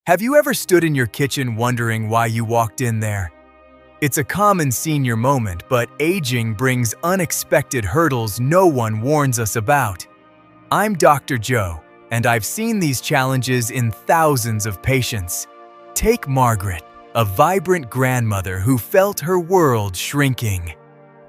Have you ever stood in your kitchen wondering why you walked in there? It's a common senior moment, but aging brings unexpected hurdles no one warns us about. I'm Dr. Joe, and I've seen these challenges in thousands of patients. Take Margaret, a vibrant grandmother who felt her world shrinking.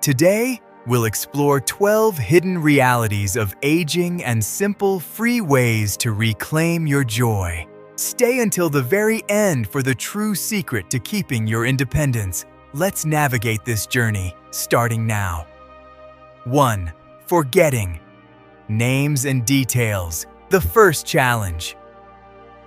Today, we'll explore 12 hidden realities of aging and simple, free ways to reclaim your joy. Stay until the very end for the true secret to keeping your independence. Let's navigate this journey, starting now. 1. Forgetting. Names and details. The first challenge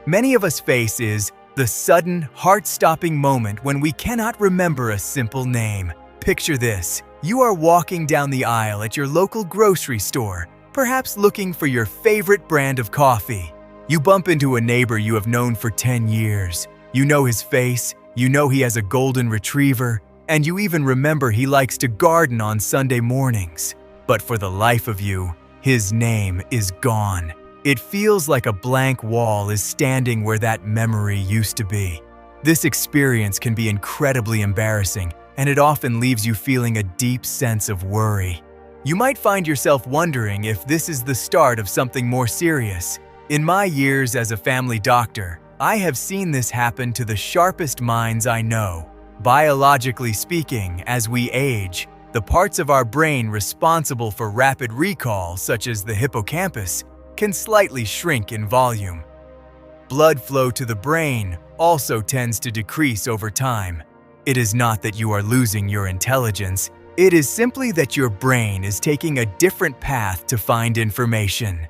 many of us face is the sudden, heart-stopping moment when we cannot remember a simple name. Picture this. You are walking down the aisle at your local grocery store, perhaps looking for your favorite brand of coffee. You bump into a neighbor you have known for 10 years. You know his face, you know he has a golden retriever, and you even remember he likes to garden on Sunday mornings. But for the life of you, his name is gone. It feels like a blank wall is standing where that memory used to be. This experience can be incredibly embarrassing, and it often leaves you feeling a deep sense of worry. You might find yourself wondering if this is the start of something more serious. In my years as a family doctor, I have seen this happen to the sharpest minds I know. Biologically speaking, as we age, the parts of our brain responsible for rapid recall, such as the hippocampus, can slightly shrink in volume. Blood flow to the brain also tends to decrease over time. It is not that you are losing your intelligence, it is simply that your brain is taking a different path to find information.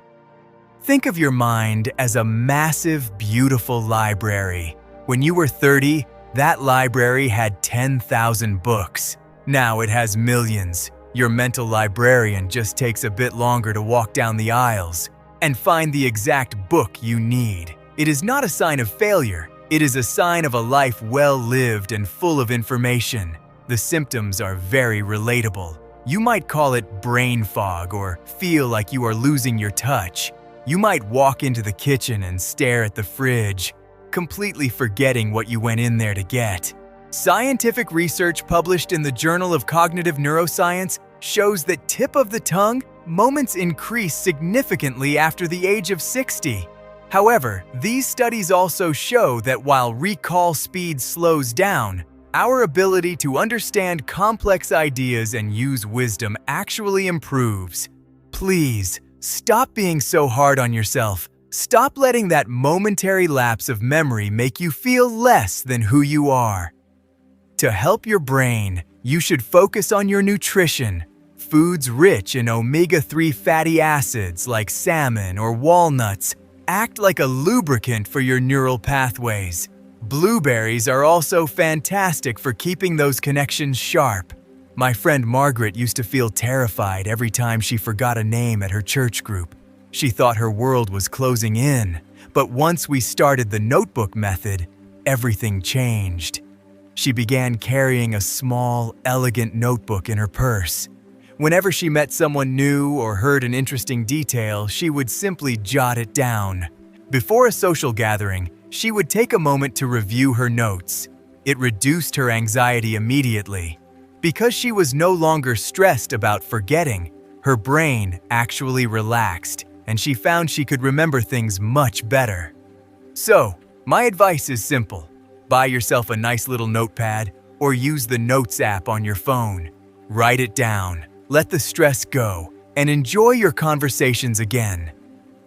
Think of your mind as a massive, beautiful library. When you were 30, that library had 10,000 books. Now it has millions. Your mental librarian just takes a bit longer to walk down the aisles and find the exact book you need. It is not a sign of failure. It is a sign of a life well lived and full of information. The symptoms are very relatable. You might call it brain fog or feel like you are losing your touch. You might walk into the kitchen and stare at the fridge, completely forgetting what you went in there to get. Scientific research published in the Journal of Cognitive Neuroscience shows that tip of the tongue moments increase significantly after the age of 60. However, these studies also show that while recall speed slows down, our ability to understand complex ideas and use wisdom actually improves. Please, stop being so hard on yourself. Stop letting that momentary lapse of memory make you feel less than who you are. To help your brain, you should focus on your nutrition. Foods rich in omega-3 fatty acids like salmon or walnuts act like a lubricant for your neural pathways. Blueberries are also fantastic for keeping those connections sharp. My friend Margaret used to feel terrified every time she forgot a name at her church group. She thought her world was closing in, but once we started the notebook method, everything changed. She began carrying a small, elegant notebook in her purse. Whenever she met someone new or heard an interesting detail, she would simply jot it down. Before a social gathering, she would take a moment to review her notes. It reduced her anxiety immediately. Because she was no longer stressed about forgetting, her brain actually relaxed, and she found she could remember things much better. So, my advice is simple. Buy yourself a nice little notepad or use the Notes app on your phone. Write it down, let the stress go, and enjoy your conversations again.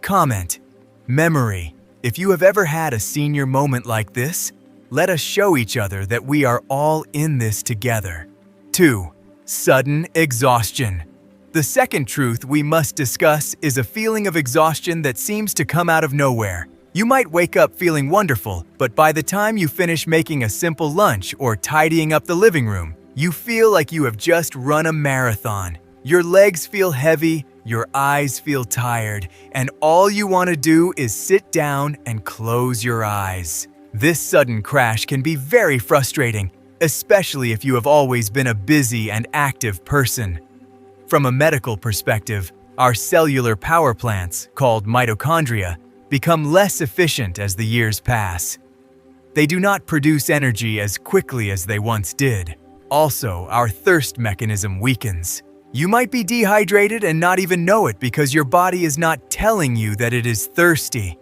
Comment. Memory. If you have ever had a senior moment like this, let us show each other that we are all in this together. 2. Sudden exhaustion. The second truth we must discuss is a feeling of exhaustion that seems to come out of nowhere. You might wake up feeling wonderful, but by the time you finish making a simple lunch or tidying up the living room, you feel like you have just run a marathon. Your legs feel heavy, your eyes feel tired, and all you want to do is sit down and close your eyes. This sudden crash can be very frustrating, especially if you have always been a busy and active person. From a medical perspective, our cellular power plants, called mitochondria, become less efficient as the years pass. They do not produce energy as quickly as they once did. Also, our thirst mechanism weakens. You might be dehydrated and not even know it because your body is not telling you that it is thirsty.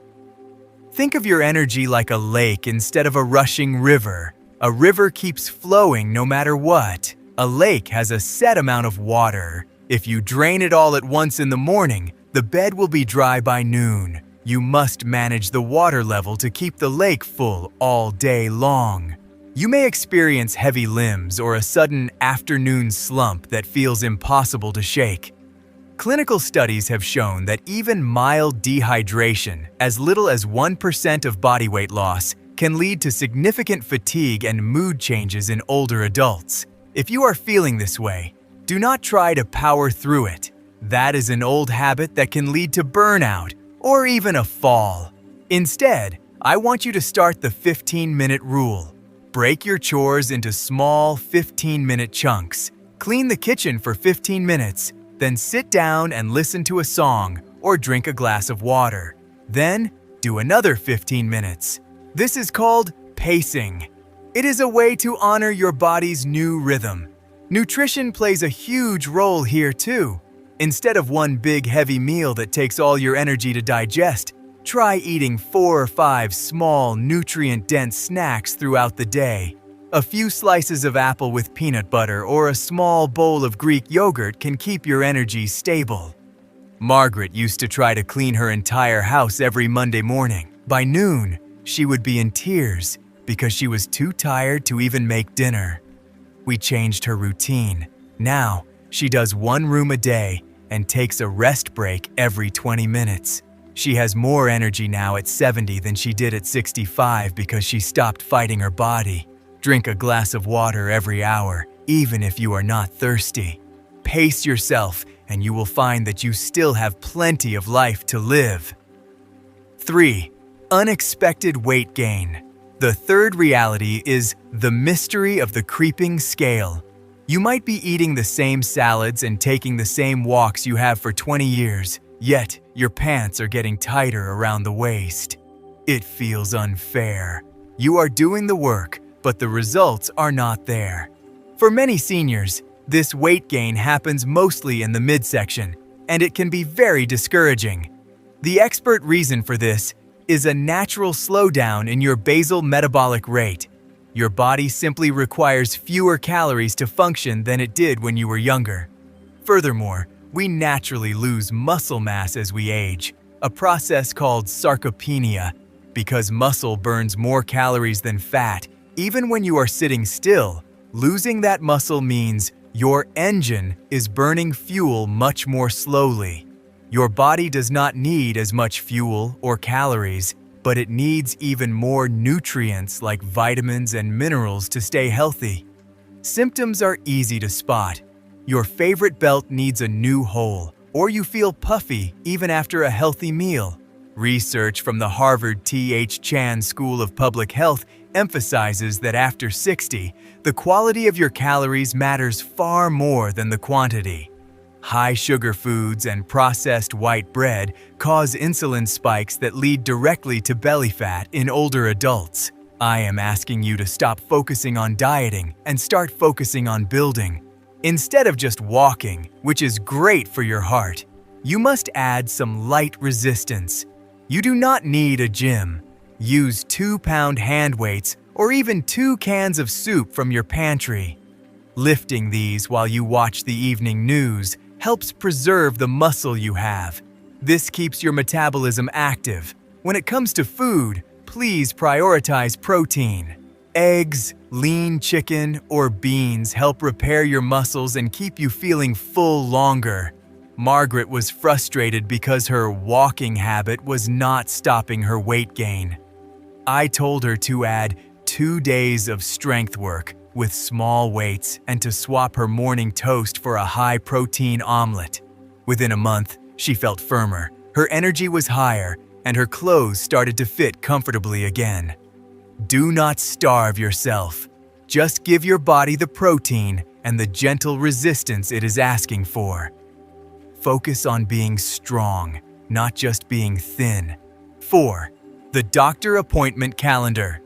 Think of your energy like a lake instead of a rushing river. A river keeps flowing no matter what. A lake has a set amount of water. If you drain it all at once in the morning, the bed will be dry by noon. You must manage the water level to keep the lake full all day long. You may experience heavy limbs or a sudden afternoon slump that feels impossible to shake. Clinical studies have shown that even mild dehydration, as little as 1% of body weight loss, can lead to significant fatigue and mood changes in older adults. If you are feeling this way, do not try to power through it. That is an old habit that can lead to burnout or even a fall. Instead, I want you to start the 15-minute rule. Break your chores into small 15-minute chunks. Clean the kitchen for 15 minutes, then sit down and listen to a song or drink a glass of water. Then, do another 15 minutes. This is called pacing. It is a way to honor your body's new rhythm. Nutrition plays a huge role here too. Instead of one big heavy meal that takes all your energy to digest, try eating 4 or 5 small, nutrient-dense snacks throughout the day. A few slices of apple with peanut butter or a small bowl of Greek yogurt can keep your energy stable. Margaret used to try to clean her entire house every Monday morning. By noon, she would be in tears because she was too tired to even make dinner. We changed her routine. Now, she does 1 room a day and takes a rest break every 20 minutes. She has more energy now at 70 than she did at 65 because she stopped fighting her body. Drink a glass of water every hour, even if you are not thirsty. Pace yourself, and you will find that you still have plenty of life to live. 3. Unexpected weight gain. The third reality is the mystery of the creeping scale. You might be eating the same salads and taking the same walks you have for 20 years, yet your pants are getting tighter around the waist. It feels unfair. You are doing the work, but the results are not there. For many seniors, this weight gain happens mostly in the midsection, and it can be very discouraging. The expert reason for this is a natural slowdown in your basal metabolic rate. Your body simply requires fewer calories to function than it did when you were younger. Furthermore, we naturally lose muscle mass as we age, a process called sarcopenia. Because muscle burns more calories than fat, even when you are sitting still, losing that muscle means your engine is burning fuel much more slowly. Your body does not need as much fuel or calories, but it needs even more nutrients like vitamins and minerals to stay healthy. Symptoms are easy to spot. Your favorite belt needs a new hole, or you feel puffy even after a healthy meal. Research from the Harvard T.H. Chan School of Public Health emphasizes that after 60, the quality of your calories matters far more than the quantity. High sugar foods and processed white bread cause insulin spikes that lead directly to belly fat in older adults. I am asking you to stop focusing on dieting and start focusing on building. Instead of just walking, which is great for your heart, you must add some light resistance. You do not need a gym. Use 2-pound hand weights or even 2 cans of soup from your pantry. Lifting these while you watch the evening news helps preserve the muscle you have. This keeps your metabolism active. When it comes to food, please prioritize protein. Eggs, lean chicken, or beans help repair your muscles and keep you feeling full longer. Margaret was frustrated because her walking habit was not stopping her weight gain. I told her to add 2 days of strength work with small weights and to swap her morning toast for a high-protein omelet. Within a month, she felt firmer, her energy was higher, and her clothes started to fit comfortably again. Do not starve yourself. Just give your body the protein and the gentle resistance it is asking for. Focus on being strong, not just being thin. 4. The doctor appointment calendar.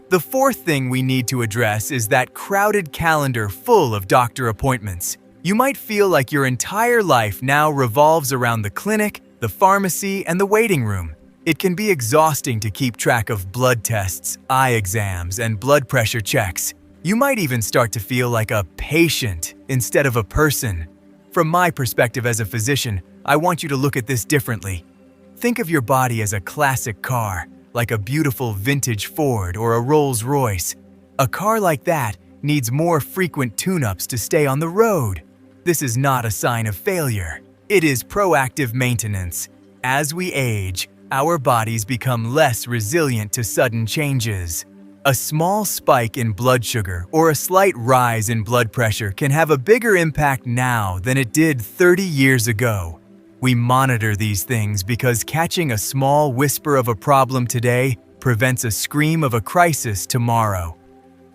The fourth thing we need to address is that crowded calendar full of doctor appointments. You might feel like your entire life now revolves around the clinic, the pharmacy, and the waiting room. It can be exhausting to keep track of blood tests, eye exams, and blood pressure checks. You might even start to feel like a patient instead of a person. From my perspective as a physician, I want you to look at this differently. Think of your body as a classic car, like a beautiful vintage Ford or a Rolls-Royce. A car like that needs more frequent tune-ups to stay on the road. This is not a sign of failure. It is proactive maintenance. As we age, our bodies become less resilient to sudden changes. A small spike in blood sugar or a slight rise in blood pressure can have a bigger impact now than it did 30 years ago. We monitor these things because catching a small whisper of a problem today prevents a scream of a crisis tomorrow.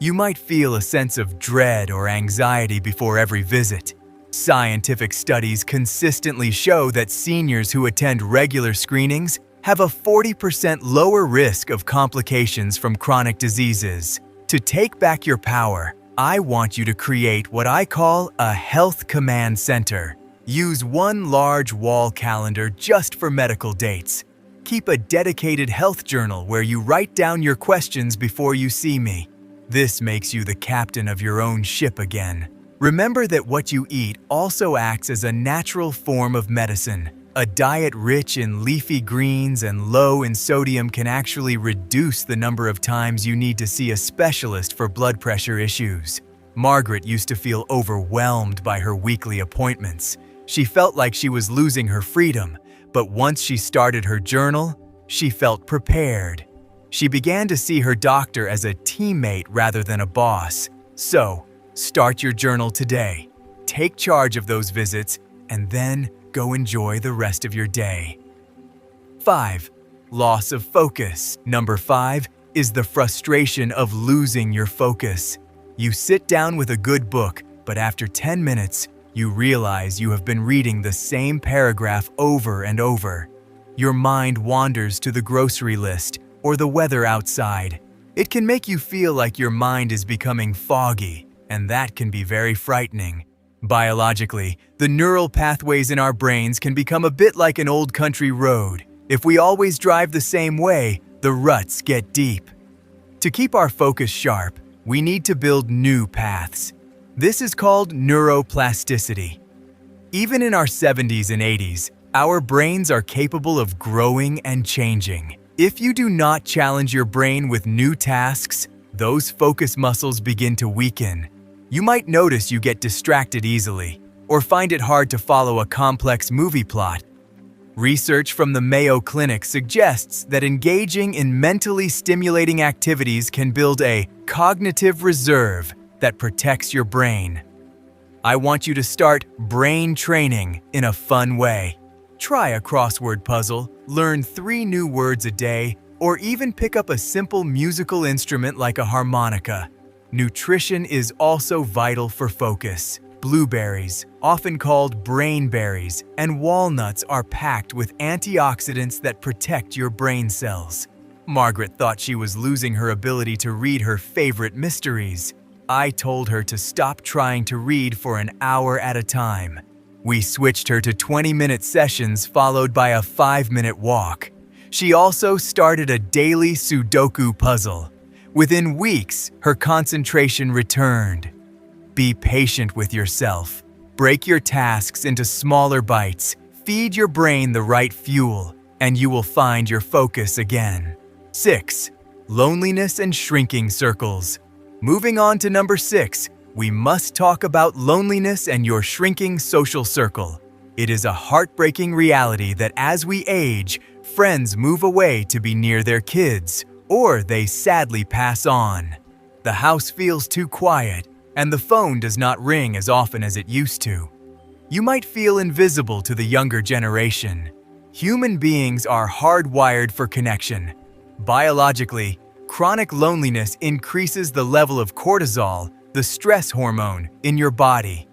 You might feel a sense of dread or anxiety before every visit. Scientific studies consistently show that seniors who attend regular screenings have a 40% lower risk of complications from chronic diseases. To take back your power, I want you to create what I call a health command center. Use one large wall calendar just for medical dates. Keep a dedicated health journal where you write down your questions before you see me. This makes you the captain of your own ship again. Remember that what you eat also acts as a natural form of medicine. A diet rich in leafy greens and low in sodium can actually reduce the number of times you need to see a specialist for blood pressure issues. Margaret used to feel overwhelmed by her weekly appointments. She felt like she was losing her freedom, but once she started her journal, she felt prepared. She began to see her doctor as a teammate rather than a boss. So, start your journal today. Take charge of those visits, and then go enjoy the rest of your day. 5. Loss of focus. Number 5 is the frustration of losing your focus. You sit down with a good book, but after 10 minutes, you realize you have been reading the same paragraph over and over. Your mind wanders to the grocery list or the weather outside. It can make you feel like your mind is becoming foggy, and that can be very frightening. Biologically, the neural pathways in our brains can become a bit like an old country road. If we always drive the same way, the ruts get deep. To keep our focus sharp, we need to build new paths. This is called neuroplasticity. Even in our 70s and 80s, our brains are capable of growing and changing. If you do not challenge your brain with new tasks, those focus muscles begin to weaken. You might notice you get distracted easily, or find it hard to follow a complex movie plot. Research from the Mayo Clinic suggests that engaging in mentally stimulating activities can build a cognitive reserve that protects your brain. I want you to start brain training in a fun way. Try a crossword puzzle, learn 3 new words a day, or even pick up a simple musical instrument like a harmonica. Nutrition is also vital for focus. Blueberries, often called brain berries, and walnuts are packed with antioxidants that protect your brain cells. Margaret thought she was losing her ability to read her favorite mysteries. I told her to stop trying to read for an hour at a time. We switched her to 20-minute sessions followed by a 5-minute walk. She also started a daily Sudoku puzzle. Within weeks, her concentration returned. Be patient with yourself. Break your tasks into smaller bites. Feed your brain the right fuel, and you will find your focus again. 6. Loneliness and shrinking circles. Moving on to number 6, we must talk about loneliness and your shrinking social circle. It is a heartbreaking reality that as we age, friends move away to be near their kids, or they sadly pass on. The house feels too quiet, and the phone does not ring as often as it used to. You might feel invisible to the younger generation. Human beings are hardwired for connection. Biologically, chronic loneliness increases the level of cortisol, the stress hormone, in your body.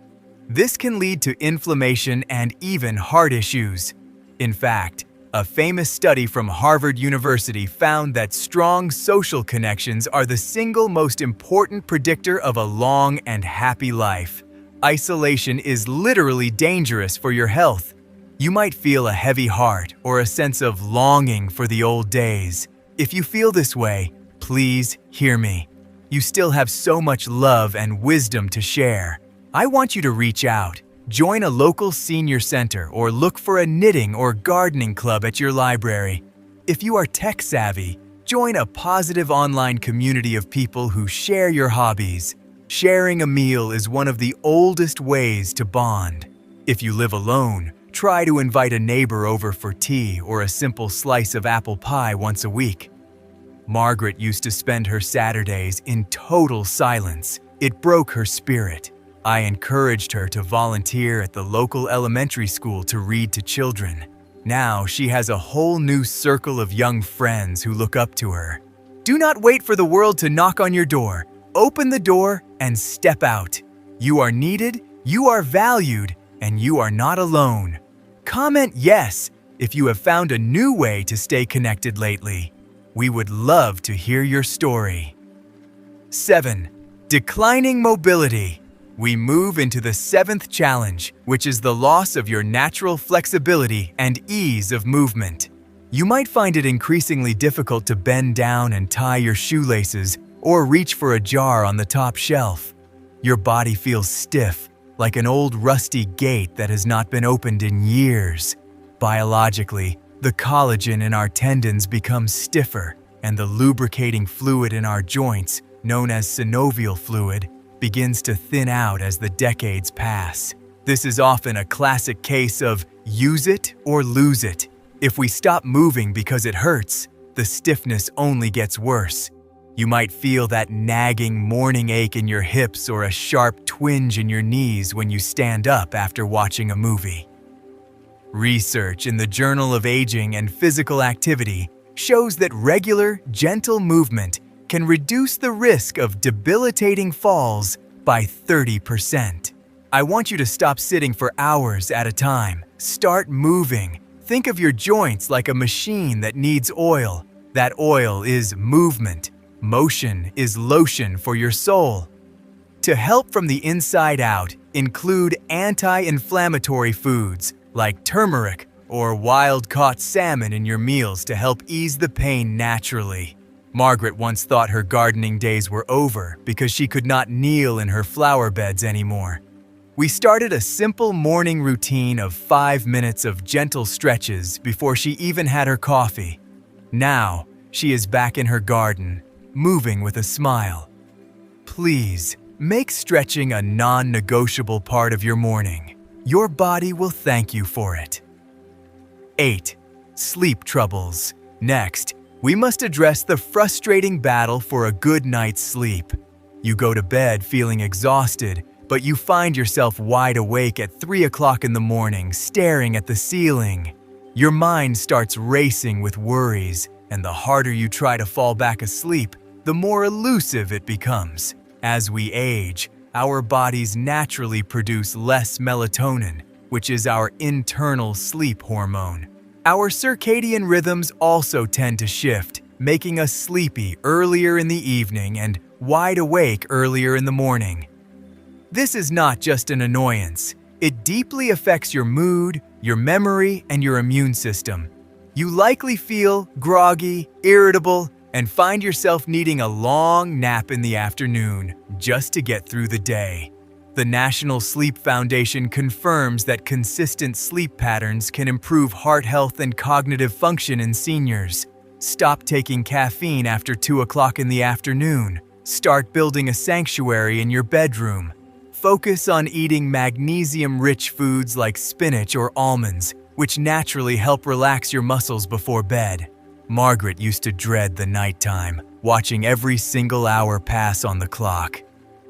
This can lead to inflammation and even heart issues. In fact, A famous study from Harvard University found that strong social connections are the single most important predictor of a long and happy life. Isolation is literally dangerous for your health. You might feel a heavy heart or a sense of longing for the old days. If you feel this way, please hear me. You still have so much love and wisdom to share. I want you to reach out. Join a local senior center or look for a knitting or gardening club at your library. If you are tech-savvy, join a positive online community of people who share your hobbies. Sharing a meal is one of the oldest ways to bond. If you live alone, try to invite a neighbor over for tea or a simple slice of apple pie once a week. Margaret used to spend her Saturdays in total silence. It broke her spirit. I encouraged her to volunteer at the local elementary school to read to children. Now she has a whole new circle of young friends who look up to her. Do not wait for the world to knock on your door. Open the door and step out. You are needed, you are valued, and you are not alone. Comment yes if you have found a new way to stay connected lately. We would love to hear your story. 7. Declining mobility. We move into the 7th challenge, which is the loss of your natural flexibility and ease of movement. You might find it increasingly difficult to bend down and tie your shoelaces or reach for a jar on the top shelf. Your body feels stiff, like an old rusty gate that has not been opened in years. Biologically, the collagen in our tendons becomes stiffer, and the lubricating fluid in our joints, known as synovial fluid, begins to thin out as the decades pass. This is often a classic case of use it or lose it. If we stop moving because it hurts, the stiffness only gets worse. You might feel that nagging morning ache in your hips or a sharp twinge in your knees when you stand up after watching a movie. Research in the Journal of Aging and Physical Activity shows that regular, gentle movement can reduce the risk of debilitating falls by 30%. I want you to stop sitting for hours at a time. Start moving. Think of your joints like a machine that needs oil. That oil is movement. Motion is lotion for your soul. To help from the inside out, include anti-inflammatory foods like turmeric or wild-caught salmon in your meals to help ease the pain naturally. Margaret once thought her gardening days were over because she could not kneel in her flower beds anymore. We started a simple morning routine of 5 minutes of gentle stretches before she even had her coffee. Now, she is back in her garden, moving with a smile. Please, make stretching a non-negotiable part of your morning. Your body will thank you for it. 8. Sleep troubles. Next, we must address the frustrating battle for a good night's sleep. You go to bed feeling exhausted, but you find yourself wide awake at 3 o'clock in the morning, staring at the ceiling. Your mind starts racing with worries, and the harder you try to fall back asleep, the more elusive it becomes. As we age, our bodies naturally produce less melatonin, which is our internal sleep hormone. Our circadian rhythms also tend to shift, making us sleepy earlier in the evening and wide awake earlier in the morning. This is not just an annoyance. It deeply affects your mood, your memory, and your immune system. You likely feel groggy, irritable, and find yourself needing a long nap in the afternoon just to get through the day. The National Sleep Foundation confirms that consistent sleep patterns can improve heart health and cognitive function in seniors. Stop taking caffeine after 2 o'clock in the afternoon. Start building a sanctuary in your bedroom. Focus on eating magnesium-rich foods like spinach or almonds, which naturally help relax your muscles before bed. Margaret used to dread the nighttime, watching every single hour pass on the clock.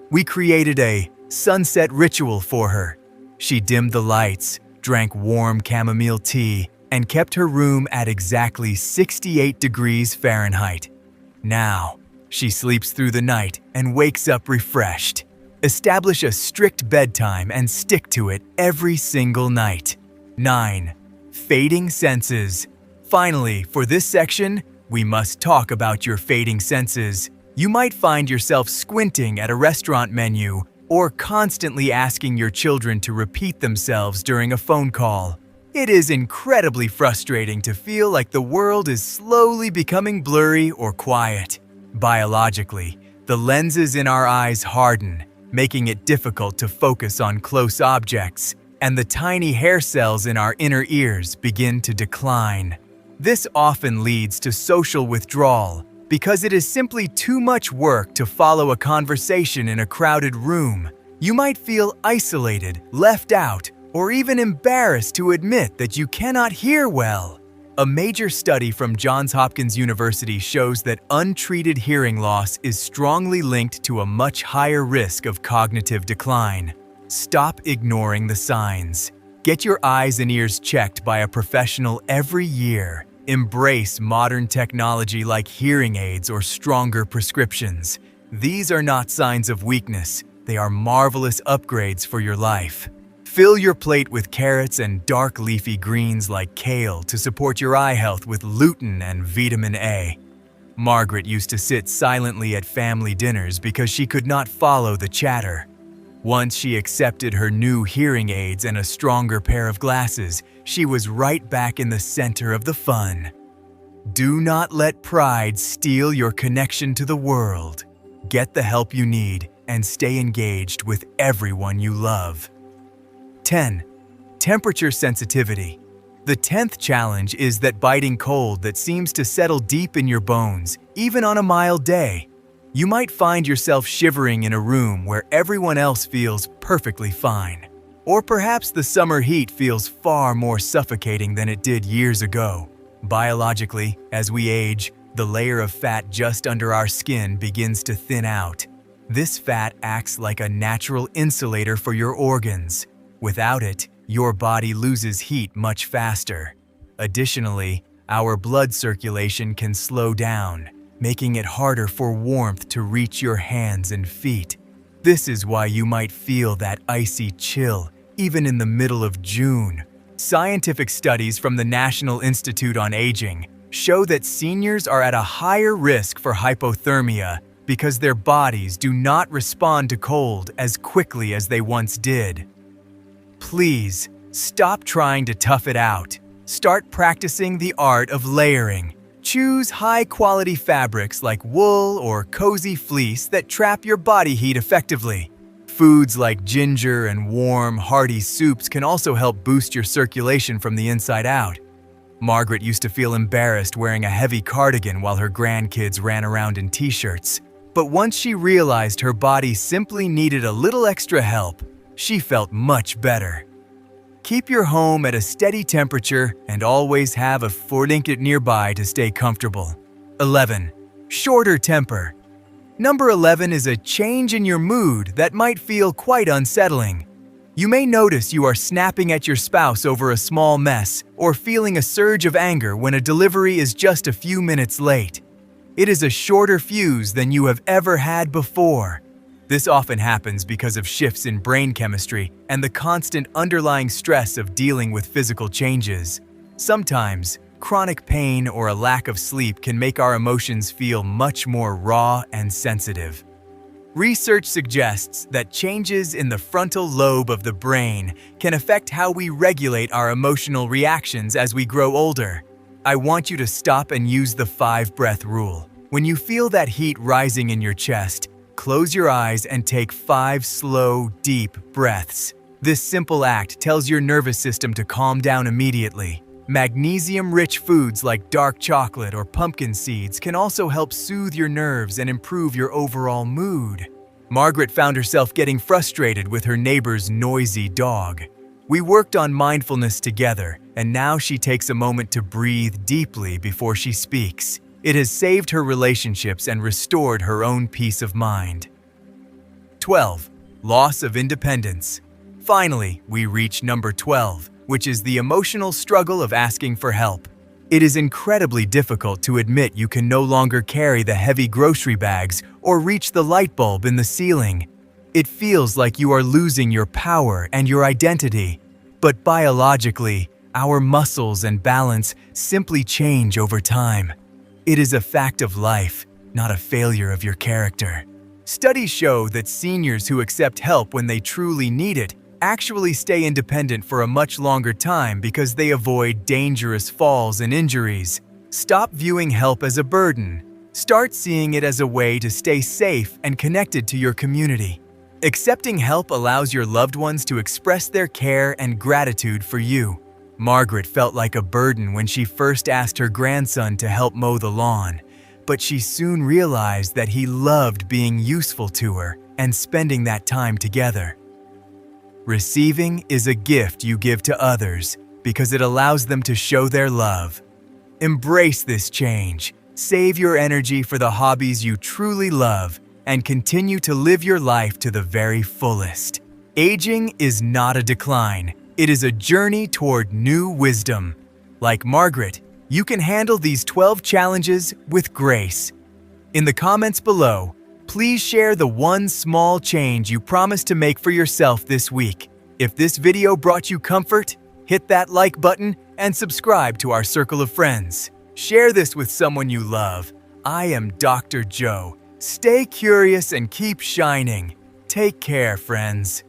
We created a sunset ritual for her. She dimmed the lights, drank warm chamomile tea, and kept her room at exactly 68 degrees Fahrenheit. Now, she sleeps through the night and wakes up refreshed. Establish a strict bedtime and stick to it every single night. 9. Fading senses. Finally, for this section, we must talk about your fading senses. You might find yourself squinting at a restaurant menu or constantly asking your children to repeat themselves during a phone call. It is incredibly frustrating to feel like the world is slowly becoming blurry or quiet. Biologically, the lenses in our eyes harden, making it difficult to focus on close objects, and the tiny hair cells in our inner ears begin to decline. This often leads to social withdrawal because it is simply too much work to follow a conversation in a crowded room. You might feel isolated, left out, or even embarrassed to admit that you cannot hear well. A major study from Johns Hopkins University shows that untreated hearing loss is strongly linked to a much higher risk of cognitive decline. Stop ignoring the signs. Get your eyes and ears checked by a professional every year. Embrace modern technology like hearing aids or stronger prescriptions. These are not signs of weakness. They are marvelous upgrades for your life. Fill your plate with carrots and dark leafy greens like kale to support your eye health with lutein and vitamin A. Margaret used to sit silently at family dinners because she could not follow the chatter. Once she accepted her new hearing aids and a stronger pair of glasses, she was right back in the center of the fun. Do not let pride steal your connection to the world. Get the help you need and stay engaged with everyone you love. 10. Temperature sensitivity. The 10th challenge is that biting cold that seems to settle deep in your bones, even on a mild day. You might find yourself shivering in a room where everyone else feels perfectly fine. Or perhaps the summer heat feels far more suffocating than it did years ago. Biologically, as we age, the layer of fat just under our skin begins to thin out. This fat acts like a natural insulator for your organs. Without it, your body loses heat much faster. Additionally, our blood circulation can slow down, making it harder for warmth to reach your hands and feet. This is why you might feel that icy chill, even in the middle of June. Scientific studies from the National Institute on Aging show that seniors are at a higher risk for hypothermia because their bodies do not respond to cold as quickly as they once did. Please, stop trying to tough it out. Start practicing the art of layering. Choose high-quality fabrics like wool or cozy fleece that trap your body heat effectively. Foods like ginger and warm, hearty soups can also help boost your circulation from the inside out. Margaret used to feel embarrassed wearing a heavy cardigan while her grandkids ran around in t-shirts. But once she realized her body simply needed a little extra help, she felt much better. Keep your home at a steady temperature and always have a blanket nearby to stay comfortable. 11. Shorter temper. Number 11 is a change in your mood that might feel quite unsettling. You may notice you are snapping at your spouse over a small mess or feeling a surge of anger when a delivery is just a few minutes late. It is a shorter fuse than you have ever had before. This often happens because of shifts in brain chemistry and the constant underlying stress of dealing with physical changes. Sometimes, chronic pain or a lack of sleep can make our emotions feel much more raw and sensitive. Research suggests that changes in the frontal lobe of the brain can affect how we regulate our emotional reactions as we grow older. I want you to stop and use the 5-breath rule. When you feel that heat rising in your chest, close your eyes and take 5 slow, deep breaths. This simple act tells your nervous system to calm down immediately. Magnesium-rich foods like dark chocolate or pumpkin seeds can also help soothe your nerves and improve your overall mood. Margaret found herself getting frustrated with her neighbor's noisy dog. We worked on mindfulness together, and now she takes a moment to breathe deeply before she speaks. It has saved her relationships and restored her own peace of mind. 12. Loss of independence. Finally, we reach number 12, which is the emotional struggle of asking for help. It is incredibly difficult to admit you can no longer carry the heavy grocery bags or reach the light bulb in the ceiling. It feels like you are losing your power and your identity. But biologically, Our muscles and balance simply change over time. It is a fact of life, not a failure of your character. Studies show that seniors who accept help when they truly need it actually stay independent for a much longer time because they avoid dangerous falls and injuries. Stop viewing help as a burden. Start seeing it as a way to stay safe and connected to your community. Accepting help allows your loved ones to express their care and gratitude for you. Margaret felt like a burden when she first asked her grandson to help mow the lawn, but she soon realized that he loved being useful to her and spending that time together. Receiving is a gift you give to others because it allows them to show their love. Embrace this change. Save your energy for the hobbies you truly love and continue to live your life to the very fullest. Aging is not a decline. It is a journey toward new wisdom. Like Margaret, you can handle these 12 challenges with grace. In the comments below, please share the one small change you promised to make for yourself this week. If this video brought you comfort, hit that like button and subscribe to our circle of friends. Share this with someone you love. I am Dr. Joe. Stay curious and keep shining. Take care, friends.